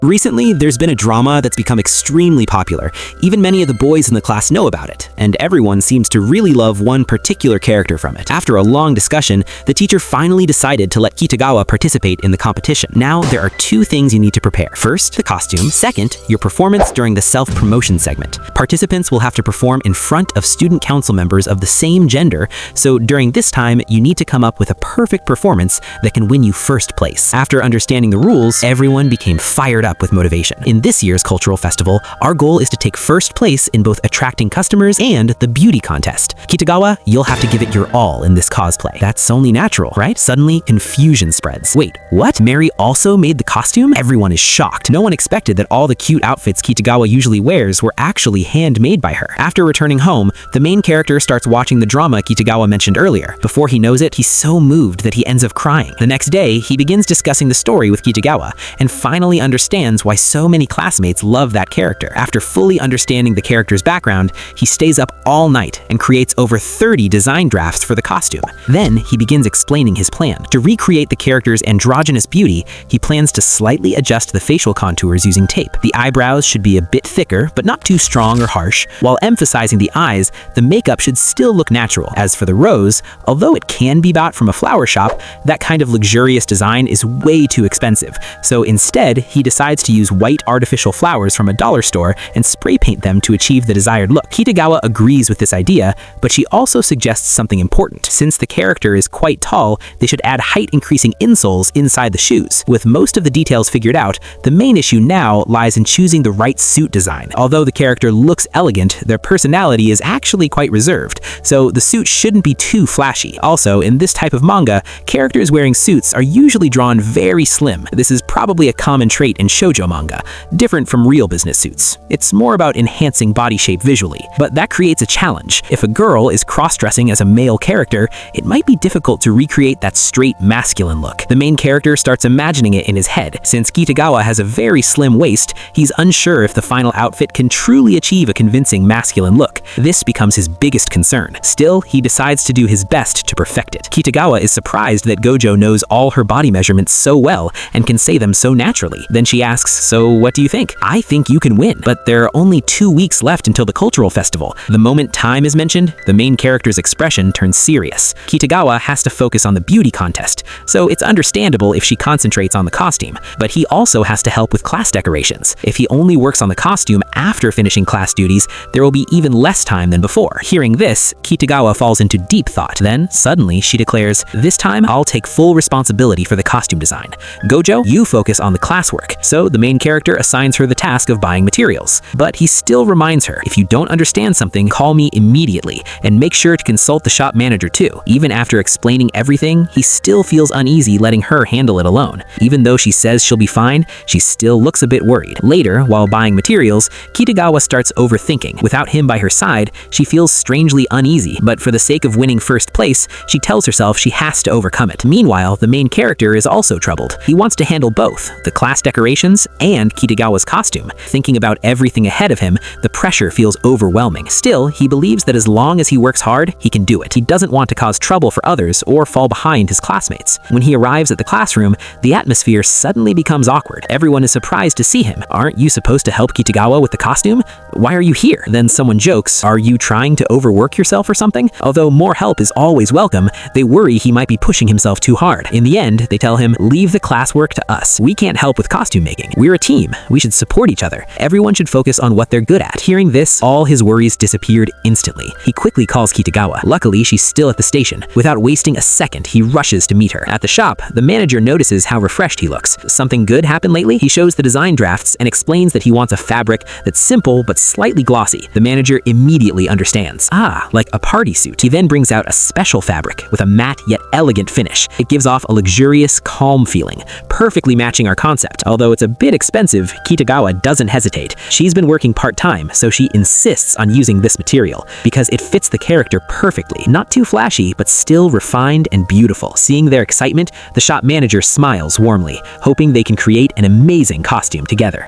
Recently, there's been a drama that's become extremely popular. Even many of the boys in the class know about it, and everyone seems to really love one particular character from it. After a long discussion, the teacher finally decided to let Kitagawa participate in the competition. Now, there are two things you need to prepare. First, the costume. Second, your performance during the self-promotion segment. Participants will have to perform in front of student council members of the same gender, so during this time, you need to come up with a perfect performance that can win you first place. After understanding the rules, everyone became fired up with motivation. In this year's cultural festival, our goal is to take first place in both attracting customers and the beauty contest. Kitagawa, you'll have to give it your all in this cosplay. That's only natural, right? Suddenly, confusion spreads. Wait, what? Mary also made the costume? Everyone is shocked. No one expected that all the cute outfits Kitagawa usually wears were actually handmade by her. After returning home, the main character starts watching the drama Kitagawa mentioned earlier. Before he knows it, he's so moved that he ends up crying. The next day, he begins discussing the story with Kitagawa and finally understands why so many classmates love that character. After fully understanding the character's background, he stays up all night and creates over 30 design drafts for the costume. Then he begins explaining his plan. To recreate the character's androgynous beauty, he plans to slightly adjust the facial contours using tape. The eyebrows should be a bit thicker, but not too strong or harsh. While emphasizing the eyes, the makeup should still look natural. As for the rose, although it can be bought from a flower shop, that kind of luxurious design is way too expensive. So instead, he decides to use white artificial flowers from a dollar store and spray paint them to achieve the desired look. Kitagawa agrees with this idea, but she also suggests something important. Since the character is quite tall, they should add height-increasing insoles inside the shoes. With most of the details figured out, the main issue now lies in choosing the right suit design. Although the character looks elegant, their personality is actually quite reserved, so the suit shouldn't be too flashy. Also, in this type of manga, characters wearing suits are usually drawn very slim. This is probably a common trait in shoujo manga, different from real business suits. It's more about enhancing body shape visually, but that creates a challenge. If a girl is cross-dressing as a male character, it might be difficult to recreate that straight masculine look. The main character starts imagining it in his head. Since Kitagawa has a very slim waist, he's unsure if the final outfit can truly achieve a convincing masculine look. This becomes his biggest concern. Still, he decides to do his best to perfect it. Kitagawa is surprised that Gojo knows all her body measurements so well and can say them so naturally. Then she asks, "So what do you think?" "I think you can win, but there are only 2 weeks left until the cultural festival." The moment time is mentioned, the main character's expression turns serious. Kitagawa has to focus on the beauty contest, so it's understandable if she concentrates on the costume, but he also has to help with class decorations. If he only works on the costume after finishing class duties, there will be even less time than before. Hearing this, Kitagawa falls into deep thought. Then, suddenly, she declares, "This time, I'll take full responsibility for the costume design. Gojo, you focus on the classwork." So the main character assigns her the task of buying materials. But he still reminds her, "If you don't understand something, call me immediately, and make sure to consult the shop manager too." Even after explaining everything, he still feels uneasy letting her handle it alone. Even though she says she'll be fine, she still looks a bit worried. Later, while buying materials, Kitagawa starts overthinking. Without him by her side, she feels strangely uneasy, but for the sake of winning first place, she tells herself she has to overcome it. Meanwhile, the main character is also troubled. He wants to handle both, the class decorations and Kitagawa's costume. Thinking about everything ahead of him, the pressure feels overwhelming. Still, he believes that as long as he works hard, he can do it. He doesn't want to cause trouble for others or fall behind his classmates. When he arrives at the classroom, the atmosphere suddenly becomes awkward. Everyone is surprised to see him. "Aren't you supposed to help Kitagawa with the costume? Why are you here?" Then someone jokes, "Are you trying to overwork yourself or something?" Although more help is always welcome, they worry he might be pushing himself too hard. In the end, they tell him, "Leave the classwork to us. We can't help with costume making. We're a team. We should support each other. Everyone should focus on what they're good at." Hearing this, all his worries disappeared instantly. He quickly calls Kitagawa. Luckily, she's still at the station. Without wasting a second, he rushes to meet her. At the shop, the manager notices how refreshed he looks. "Something good happened lately?" He shows the design drafts and explains that he wants a fabric that's simple but slightly glossy. The manager immediately understands. "Ah, like a party suit." He then brings out a special fabric with a matte yet elegant finish. It gives off a luxurious, calm feeling, perfectly matching our concept. Although it's a bit expensive, Kitagawa doesn't hesitate. She's been working part-time, so she insists on using this material because it fits the character perfectly. Not too flashy, but still refined and beautiful. Seeing their excitement, the shop manager smiles warmly, hoping they can create an amazing costume together.